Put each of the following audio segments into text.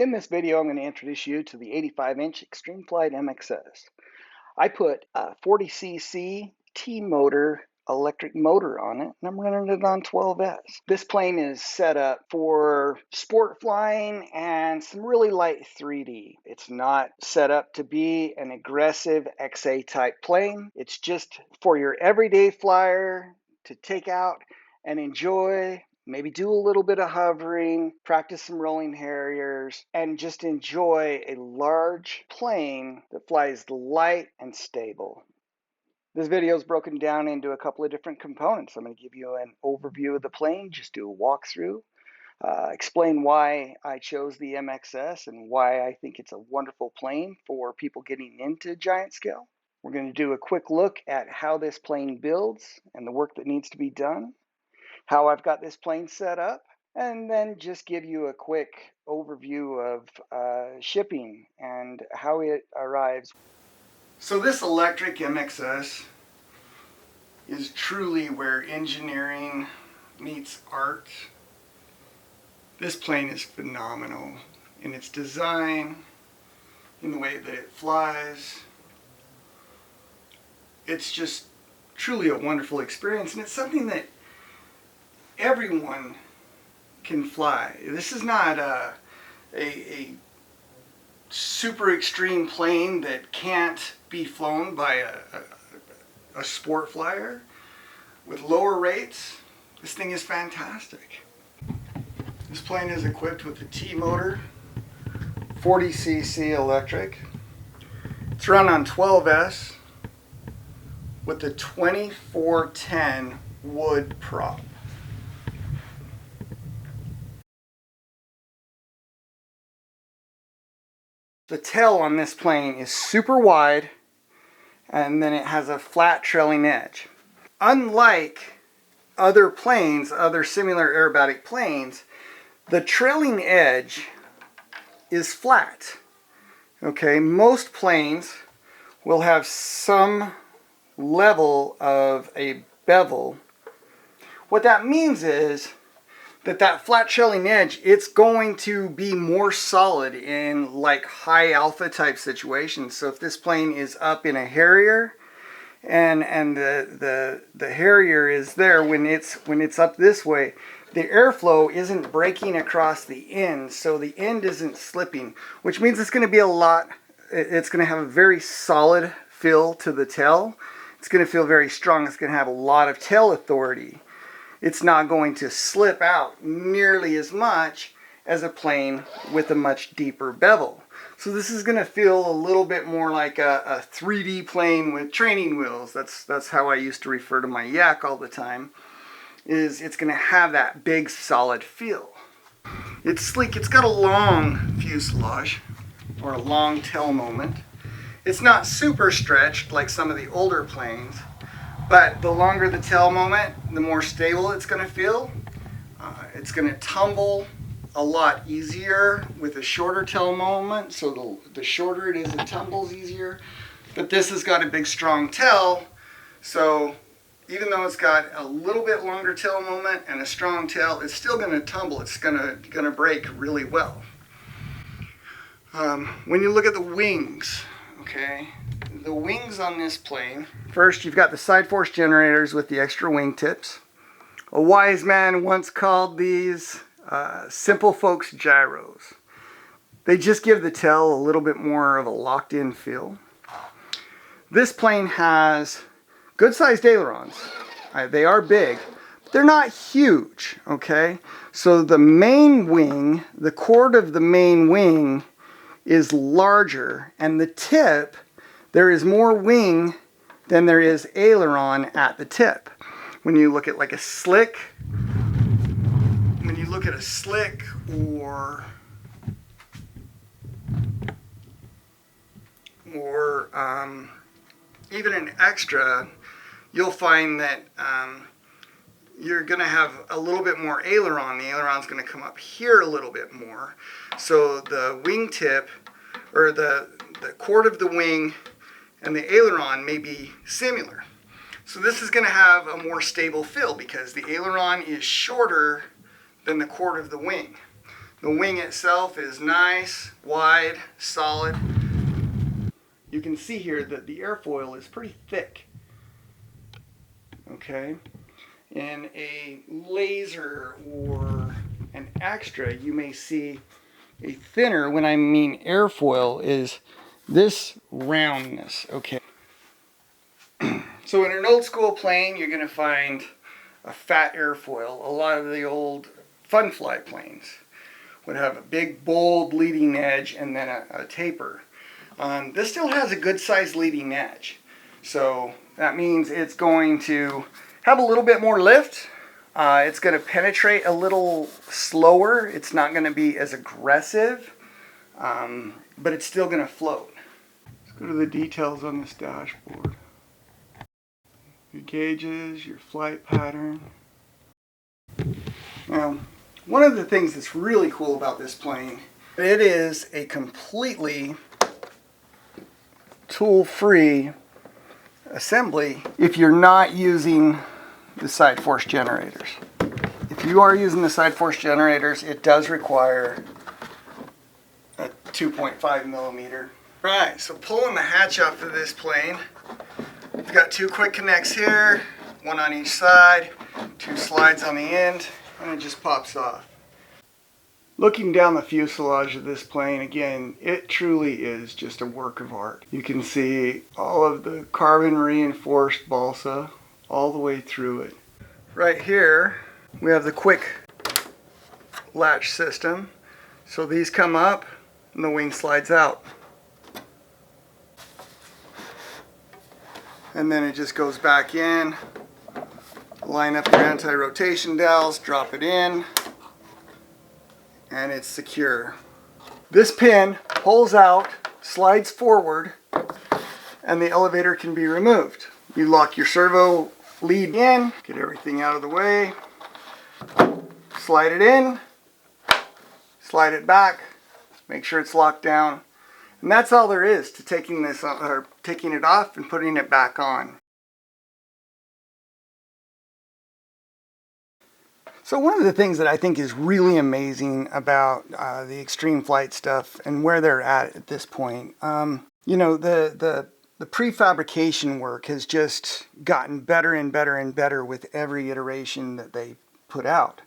In this video, I'm going to introduce you to the 85-inch Extreme Flight MXS. I put a 40cc T-motor electric motor on it, and I'm running it on 12S. This plane is set up for sport flying and some really light 3D. It's not set up to be an aggressive XA type plane. It's just for your everyday flyer to take out and enjoy. Maybe do a little bit of hovering, practice some rolling harriers, and just enjoy a large plane that flies light and stable. This video is broken down into a couple of different components. I'm going to give you an overview of the plane, just do a walkthrough, explain why I chose the MXS and why I think it's a wonderful plane for people getting into giant scale. We're going to do a quick look at how this plane builds and the work that needs to be done, how I've got this plane set up, and then just give you a quick overview of shipping and how it arrives. So this electric MXS is truly where engineering meets art. This plane is phenomenal in its design, in the way that it flies. It's just truly a wonderful experience, and it's something that everyone can fly. This is not a super extreme plane that can't be flown by a sport flyer. With lower rates, this thing is fantastic. This plane is equipped with a T-motor, 40cc electric. It's run on 12S with the 2410 wood prop. The tail on this plane is super wide, and then it has a flat trailing edge. Unlike other planes, other similar aerobatic planes, the trailing edge is flat. Okay, most planes will have some level of a bevel. What that means is that flat trailing edge, it's going to be more solid in like high alpha type situations. So if this plane is up in a Harrier and the Harrier is there, when it's up this way, the airflow isn't breaking across the end, so the end isn't slipping, which means it's going to be it's going to have a very solid feel to the tail. It's going to feel very strong. It's going to have a lot of tail authority. It's not going to slip out nearly as much as a plane with a much deeper bevel. So this is going to feel a little bit more like a 3D plane with training wheels. That's how I used to refer to my yak all the time. It's going to have that big solid feel. It's sleek. It's got a long fuselage, or a long tail moment. It's not super stretched like some of the older planes, but the longer the tail moment, the more stable it's going to feel. It's going to tumble a lot easier with a shorter tail moment, so the shorter it is, it tumbles easier. But this has got a big strong tail, so even though it's got a little bit longer tail moment and a strong tail, it's still going to tumble. It's going to break really well. When you look at the wings, okay, the wings on this plane, first you've got the side force generators with the extra wing tips. A wise man once called these simple folks gyros. They just give the tail a little bit more of a locked in feel. This plane has good sized ailerons. They are big, but they're not huge, okay? So the main wing, the chord of the main wing is larger, and the tip, there is more wing than there is aileron at the tip. When you look at like a slick, or even an extra, you'll find that you're going to have a little bit more aileron. The aileron's going to come up here a little bit more. So the wingtip, or the chord of the wing and the aileron may be similar. So this is going to have a more stable feel because the aileron is shorter than the chord of the wing. The wing itself is nice, wide, solid. You can see here that the airfoil is pretty thick. Okay, in a laser or an extra, you may see a thinner, when I mean airfoil, is this roundness. Okay, so in an old school plane, you're going to find a fat airfoil. A lot of the old fun fly planes would have a big bold leading edge and then a taper. This still has a good sized leading edge, so that means it's going to have a little bit more lift. It's going to penetrate a little slower. It's not going to be as aggressive, but it's still going to float. Let's go to the details on this dashboard. Your gauges, your flight pattern. Now, one of the things that's really cool about this plane, it is a completely tool-free assembly if you're not using the side force generators. If you are using the side force generators, it does require a 2.5 millimeter. Right, so pulling the hatch off of this plane, we've got two quick connects here, one on each side, two slides on the end, and it just pops off. Looking down the fuselage of this plane, again, it truly is just a work of art. You can see all of the carbon reinforced balsa all the way through it. Right here, we have the quick latch system. So these come up and the wing slides out. And then it just goes back in. Line up your anti-rotation dowels, drop it in, and it's secure. This pin pulls out, slides forward, and the elevator can be removed. You lock your servo lead in, get everything out of the way, slide it in, slide it back, make sure it's locked down, and that's all there is to taking this or taking it off and putting it back on. So one of the things that I think is really amazing about the Extreme Flight stuff and where they're at this point, you know, the prefabrication work has just gotten better and better and better with every iteration that they put out.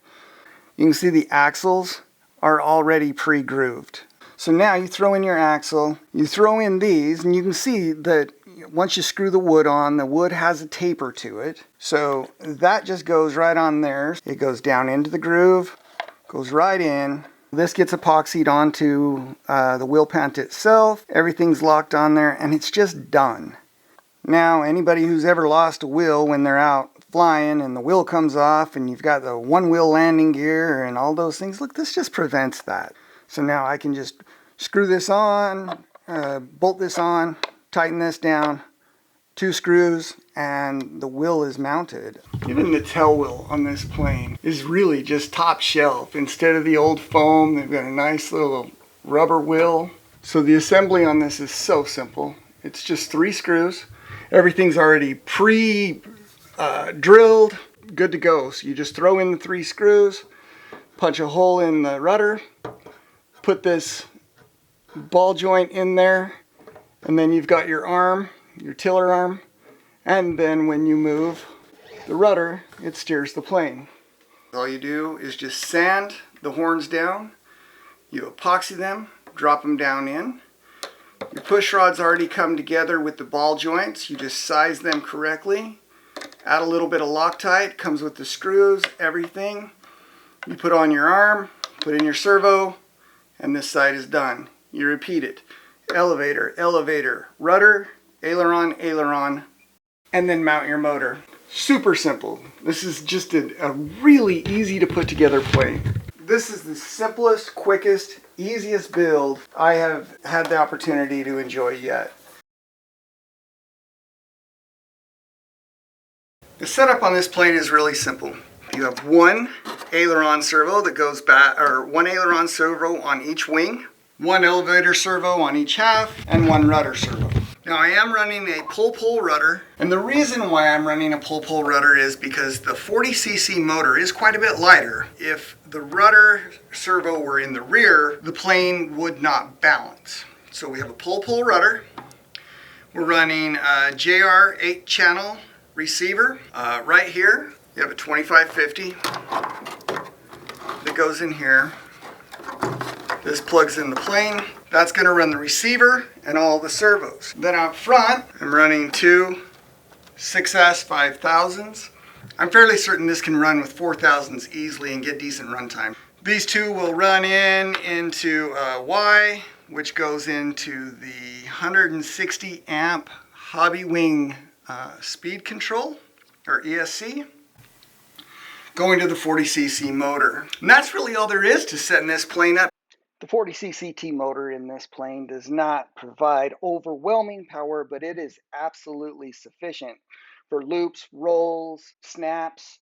You can see the axles are already pre-grooved. So now you throw in your axle, you throw in these, and you can see that once you screw the wood on, the wood has a taper to it. So that just goes right on there. It goes down into the groove, goes right in. This gets epoxied onto the wheel pant itself. Everything's locked on there, and it's just done. Now, anybody who's ever lost a wheel when they're out flying and the wheel comes off and you've got the one wheel landing gear and all those things, look, this just prevents that. So now I can just screw this on, bolt this on, tighten this down, 2 screws, and the wheel is mounted. Even the tail wheel on this plane is really just top shelf. Instead of the old foam, they've got a nice little rubber wheel. So the assembly on this is so simple. It's just 3 screws. Everything's already pre-drilled, good to go. So you just throw in the 3 screws, punch a hole in the rudder, put this ball joint in there, and then you've got your arm, your tiller arm, and then when you move the rudder, it steers the plane. All you do is just sand the horns down, you epoxy them, drop them down in. Your push rods already come together with the ball joints, you just size them correctly, add a little bit of Loctite, comes with the screws, everything. You put on your arm, put in your servo, and this side is done. You repeat it. Elevator, elevator, rudder, aileron, aileron, and then mount your motor. Super simple. This is just a really easy to put together plane. This is the simplest, quickest, easiest build I have had the opportunity to enjoy yet. The setup on this plane is really simple. You have one aileron servo that goes back, or one aileron servo on each wing, one elevator servo on each half, and one rudder servo. Now I am running a pull-pull rudder, and the reason why I'm running a pull-pull rudder is because the 40cc motor is quite a bit lighter. If the rudder servo were in the rear, the plane would not balance. So we have a pull-pull rudder. We're running a JR 8-channel receiver. Right here, you have a 2550 that goes in here. This plugs in the plane. That's going to run the receiver and all the servos. Then out front, I'm running two 6S 5000s. I'm fairly certain this can run with 4000s easily and get decent runtime. These two will run into Y, which goes into the 160 amp hobby wing speed control, or ESC, going to the 40cc motor. And that's really all there is to setting this plane up. The 40cc T motor in this plane does not provide overwhelming power, but it is absolutely sufficient for loops, rolls, snaps.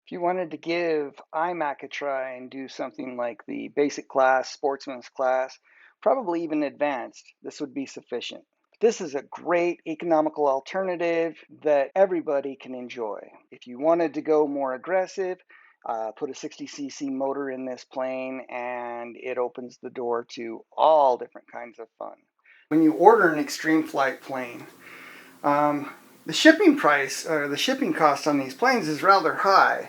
If you wanted to give IMAC a try and do something like the basic class, sportsman's class, probably even advanced, this would be sufficient. This is a great economical alternative that everybody can enjoy. If you wanted to go more aggressive, put a 60cc motor in this plane and it opens the door to all different kinds of fun. When you order an Extreme Flight plane, the shipping price or the shipping cost on these planes is rather high.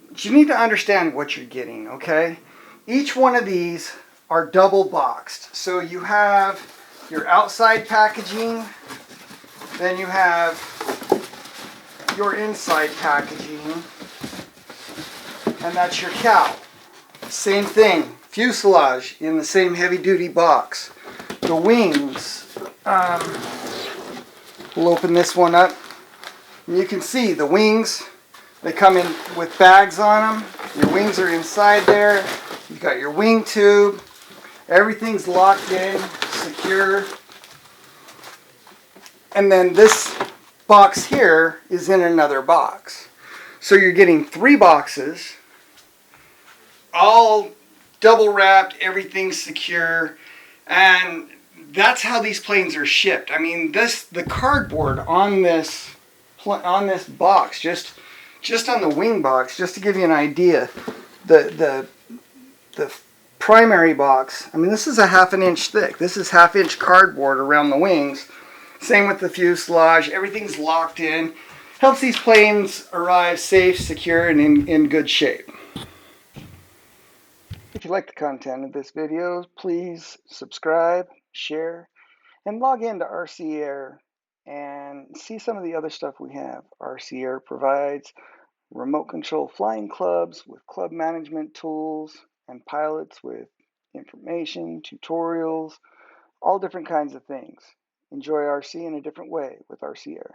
But you need to understand what you're getting, okay? Each one of these are double boxed. So you have your outside packaging, then you have your inside packaging, and that's your cowl. Same thing, fuselage in the same heavy duty box. The wings, we'll open this one up, and you can see the wings, they come in with bags on them. Your wings are inside there. You've got your wing tube. Everything's locked in, secure. And then this box here is in another box. So you're getting 3 boxes, all double wrapped, everything's secure, and that's how these planes are shipped. I mean, the cardboard on this box, just on the wing box, just to give you an idea, the primary box, I mean, this is a 1/2 inch thick. This is 1/2 inch cardboard around the wings. Same with the fuselage. Everything's locked in. Helps these planes arrive safe, secure, and in good shape. If you like the content of this video, please subscribe, share, and log in to RC Air and see some of the other stuff we have. RC Air provides remote control flying clubs with club management tools and pilots with information, tutorials, all different kinds of things. Enjoy RC in a different way with RC Air.